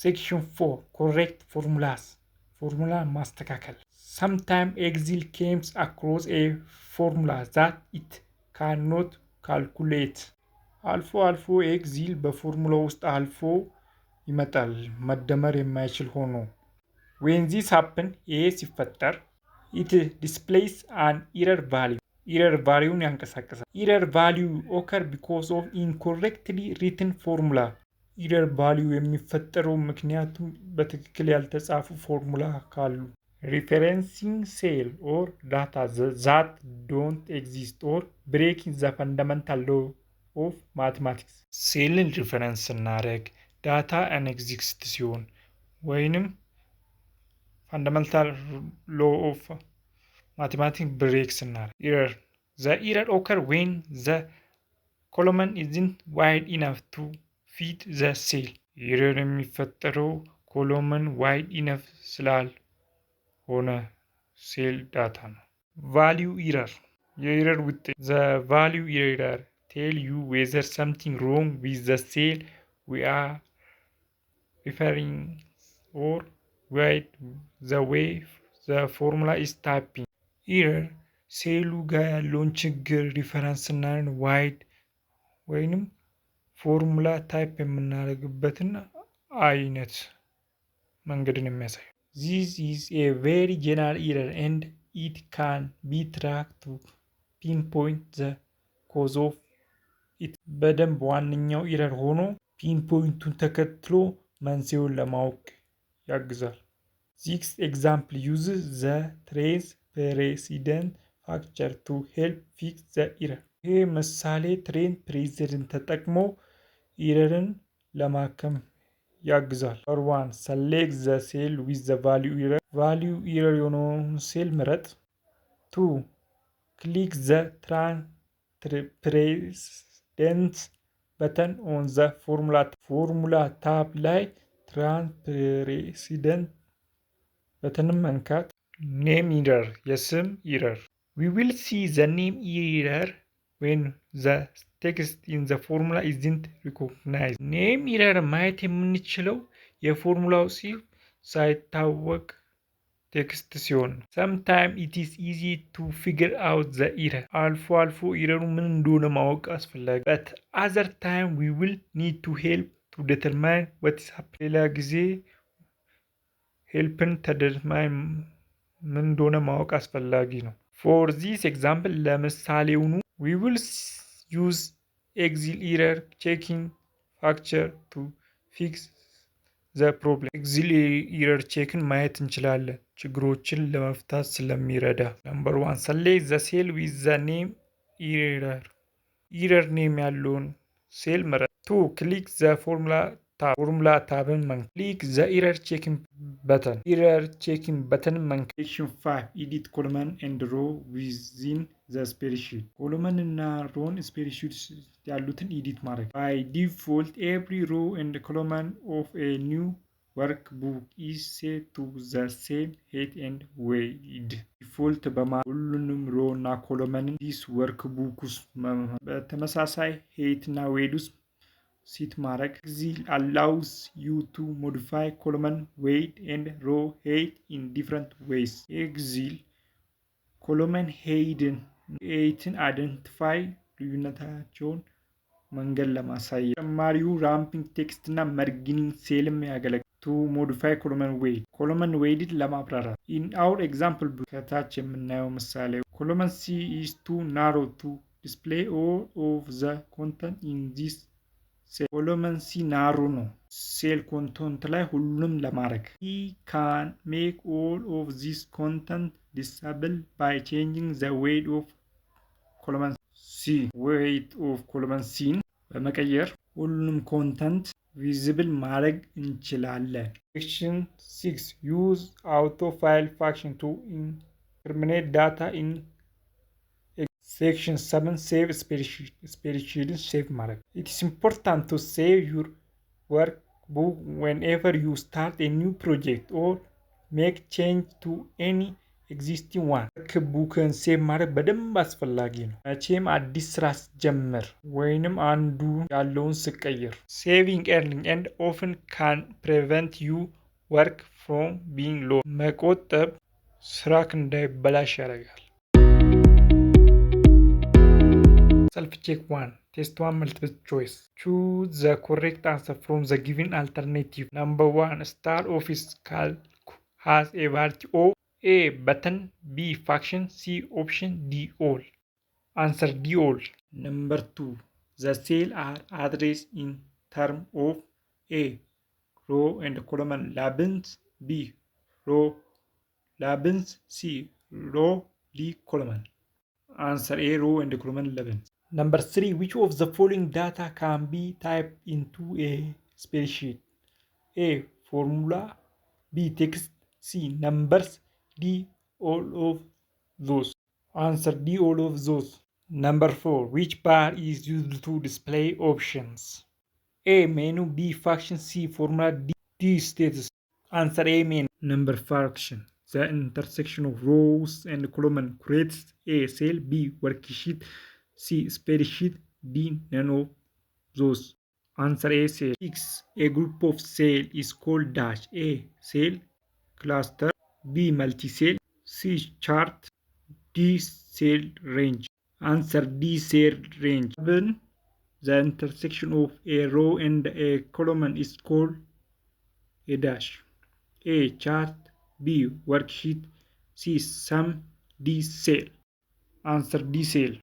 Section 4 correct formulas formula ማስተካከል sometimes Excel comes across a formula that it cannot calculate አልፎ አልፎ ኤክሴል በፎርሙላ ውስጥ አልፎ ይመጣል መደመር የማይችል ሆኖ when this happen ይሄ ሲፈጠር it displays an error value error value ያንቀሳቅሳል error value occur because of incorrectly written formula error value የሚፈጠረው ምክንያቱም በትክክል ያልተጻፉ ፎርሙላ ካሉ referencing cell or data that don't exist or breaking the fundamental law of mathematics ሴልን ሪፈረንስ ስናደርግ ዳታ አንኤግዚስት ሲሆን ወይንም fundamental law of mathematics breaks ስናደርግ error the error occur when the column isn't wide enough to fit the cell error የሚፈጠረው ኮሎመን ዋይድ ኢነፍ ስላልሆነ ሴል ዳታ ነው value error የኤረር ውጤት the value error tell you whether something wrong with the cell we are referring or wait the way the formula is typing error ሴሉ ጋር ያለውን ችግር ሪፈረንስ እናን ዋይድ ወይንም ፎርሙላ ታይፕ የምናደርግበትን አይነት መንገድን የሚያሳይ this is a very general error and it can be tracked to pinpoint the cause of it በደንብ ዋነኛው ኢረር ሆኖ ፒንፖይንቱን ተከትሎ መንስኤውን ለማወቅ ያግዛል this example uses the trace precedent factor to help fix the error ይህ ምሳሌ ትሬን ፕሬሲደንት ተጠቅሞ ኢረርን ለማከም ያግዛል for one select the cell with the value error የሆነውን ሴል ምረጥ 2 click the precedent button on the formula tab ላይ precedent በተንም መንካት name error የስም error we will see the name error when the text in the formula isn't recognized name error ማየት የምንችለው የፎርሙላው ሲል ሳይታወቅ ቴክስት ሲሆን sometimes it is easy to figure out the error አልፎ አልፎ ኢረሩ ምን እንደሆነ ማወቅ አስፈላጊ but other time we will need to help to determine what is happening ሌላ ጊዜ ሄልፕን ተደርማይ ምን እንደሆነ ማወቅ አስፈላጊ ነው for this example ለምሳሌውኑ we will use Excel error checking factor to fix the problem Excel error checking ማየት እንችላለን ችግሮችን ለመፍታት ስለሚረዳ number 1 select the cell with the name error name ያለውን ሴል ምረጥ 2 click the formula tabን መንካት click the error checking button መንካት section 5 edit column and row within the spreadsheet column እና row spreadsheet ያሉትን edit ማድረግ by default every row and column of a new workbook is set to the same height and weight ዲፎልት ሁሉንም ሮ እና ኮሎመን ዲስ ወርክቡክ ውስጥ በተመሳሳይ ሄይት እና ዌይት ውስጥ ሲት ማድረግ Excel allows you to modify column weight and row height in different ways Excel column heighትን አይደንቲፋይ ልዩነታቸውን መንገድ ለማሳየት ተጨማሪው ራምፒንግ ቴክስት እና መርጊኒንግ ሴልም ያገለግላል to modify column weight ለማብራራት in our example ከታች የምናየው ምሳሌ column C is too narrow to display all of the content in this cell column C narrow ነው ሴል ኮንተንት ላይ ሁሉንም ለማድረግ we can make all of this content disable by changing the weight of column C በመቀየር ሁሉንም ኮንተንት ቪዚብል ማድረግ እንችላለን section 6 use autofill function to increment data in section 7 save spreadsheet save ማድረግ it is important to save your workbook whenever you start a new project or make change to any ኤግዚስቲንግ ዋን ቡክን ሴቭ ማድረግ በደንብ አስፈላጊ ነው። መቼም አዲስ ስራ ስትጀምር ወይንም አንዱ ያለውን ስቀይር። ሴቪንግ ኤርኒንግ ኤንድ ኦፍን ካን ፕሪቨንት ዩ ወርክ ፍሮም ቢንግ ሎ መቆጠብ ስራክ እንዳይበላሽ ያደርጋል። ሰልፍ ቼክ ዋን ቴስት ዋን መልቲፕል ቾይስ ቹዝ ዘ ኮሬክት አንሰር ፍሮም ዘ ጊቨን አልተርኔቲቭ። ነምበር ዋን ስታር ኦፊስ ካልኩ ሃዝ ኤ ቫሪቲ ኦፍ A button, B function, C option, D all. Answer D all. Number 2. The cells are addressed in terms of A row and column labels, B row labels, C row D column. Answer A row and column labels. Number 3. Which of the following data can be typed into a spreadsheet? A formula, B text, C numbers, D all of those. Answer D all of those. Number 4. Which bar is used to display options? A menu, B function, C formula, D status. Answer A menu. Number function. The intersection of rows and columns creates A cell, B worksheet, C spreadsheet, D none of those. Answer A cell. 6. A group of cells is called dash. A cell cluster, B multi-cell, C chart, D cell range. Answer D cell range. 7. The intersection of a row and a column is called a dash. A chart, B worksheet, C sum, D cell. Answer D cell.